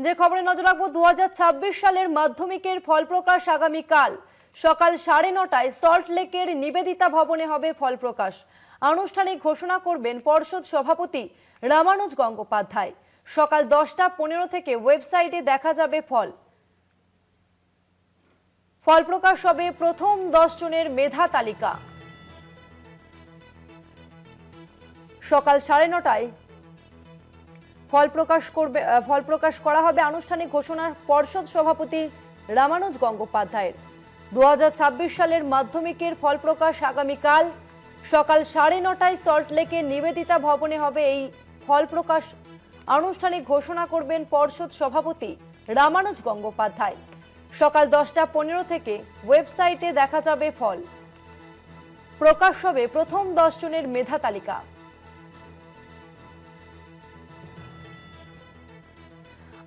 যে খবরে নজর রাখবো 2026 সালের মাধ্যমিকের ফল প্রকাশ আগামীকাল সকাল 9:30টায় সল্টলেকের নিবেদিতা ভবনে হবে ফল প্রকাশ। আনুষ্ঠানিক ঘোষণা করবেন পর্ষদ সভাপতি রামানুজ গঙ্গোপাধ্যায়। সকাল 10:15 থেকে ওয়েবসাইটে দেখা যাবে ফল প্রকাশ হবে প্রথম 10 জনের মেধা তালিকা। সকাল 9:30টায় ফল প্রকাশ করা হবে। আনুষ্ঠানিক ঘোষণা পর্ষদ সভাপতি রামানুজ গঙ্গোপাধ্যায়ের। 2026 সালের মাধ্যমিকের ফল প্রকাশ আগামীকাল সকাল 9:30টায় সল্টলেকের নিবেদিতা ভবনে হবে এই ফল প্রকাশ। আনুষ্ঠানিক ঘোষণা করবেন পর্ষদ সভাপতি রামানুজ গঙ্গোপাধ্যায়। সকাল 10:15 থেকে ওয়েবসাইটে দেখা যাবে ফল প্রকাশ হবে প্রথম 10 জনের মেধা তালিকা।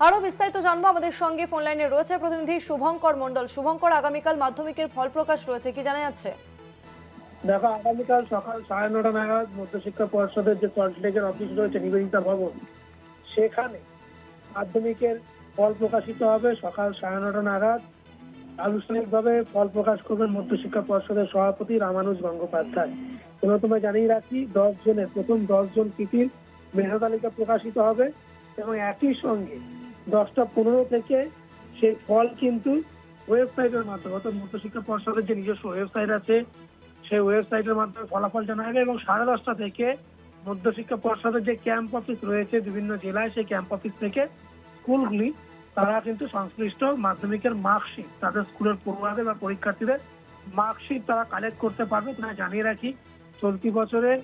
আরো বিস্তারিত জানবো, আমাদের সঙ্গে ফোন লাইনে রয়েছে প্রতিনিধি শুভঙ্কর মণ্ডল। শুভঙ্কর, আগামীকাল মাধ্যমিকের ফল প্রকাশ রয়েছে, কি জানা যাচ্ছে? দেখো, আগামীকাল সকাল 9:30 নাগাদ মধ্যশিক্ষা পর্ষদের যে সল্টলেকের অফিস রয়েছে নিবেদিতা ভবন, সেখানে মাধ্যমিকের ফল প্রকাশিত হবে। সকাল 9:30 নাগাদ আনুষ্ঠানিকভাবে ফল প্রকাশ করবেন মধ্যশিক্ষা পর্ষদের সভাপতি রামানুজ গঙ্গোপাধ্যায়। প্রথমে জানিয়ে রাখি, 10 জনের প্রথম 10 জন কৃতীর মেধা তালিকা প্রকাশিত হবে এবং একই সঙ্গে 10:15 থেকে সেই ফল কিন্তু ওয়েবসাইটের মাধ্যমে, অর্থাৎ মধ্যশিক্ষা পর্ষদের যে নিজস্ব ওয়েবসাইট আছে সেই ওয়েবসাইটের মাধ্যমে ফলাফল জানা যাবে। এবং 10:30 থেকে মধ্যশিক্ষা পর্ষদের যে ক্যাম্প অফিস রয়েছে বিভিন্ন জেলায়, সেই ক্যাম্প অফিস থেকে স্কুলগুলি তারা কিন্তু সংশ্লিষ্ট মাধ্যমিকের মার্কশিট, তাদের স্কুলের পড়ুয়াদের বা পরীক্ষার্থীদের মার্কশিট তারা কালেক্ট করতে পারবে। তারা জানিয়ে রাখি, চলতি বছরের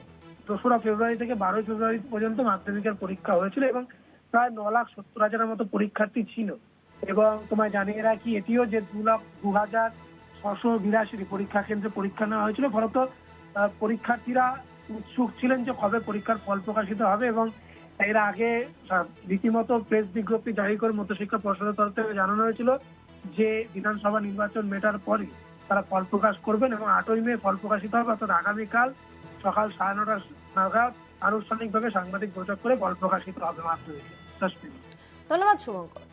2রা ফেব্রুয়ারি থেকে 12ই ফেব্রুয়ারি পর্যন্ত মাধ্যমিকের পরীক্ষা হয়েছিল এবং প্রায় 9,70,000-এর মতো পরীক্ষার্থী ছিল। এবং তোমায় জানিয়ে রাখি এটিও যে 2,02,682 পরীক্ষা কেন্দ্রে পরীক্ষা নেওয়া হয়েছিল। ফলত পরীক্ষার্থীরা উৎসুক ছিলেন যে কবে পরীক্ষার ফল প্রকাশিত হবে এবং এর আগে রীতিমতো প্রেস বিজ্ঞপ্তি জারি করে মধ্যশিক্ষা পর্ষদের তরফ থেকে জানানো হয়েছিল যে বিধানসভা নির্বাচন মেটার পরে তারা ফল প্রকাশ করবেন এবং 8ই মে ফল প্রকাশিত হবে। অর্থাৎ আগামীকাল সকাল 9:30 নাগাদ আনুষ্ঠানিকভাবে সাংবাদিক বৈঠক করে ফল প্রকাশিত হবে মাধ্যমিকে। ধন্যবাদ শুভঙ্কর।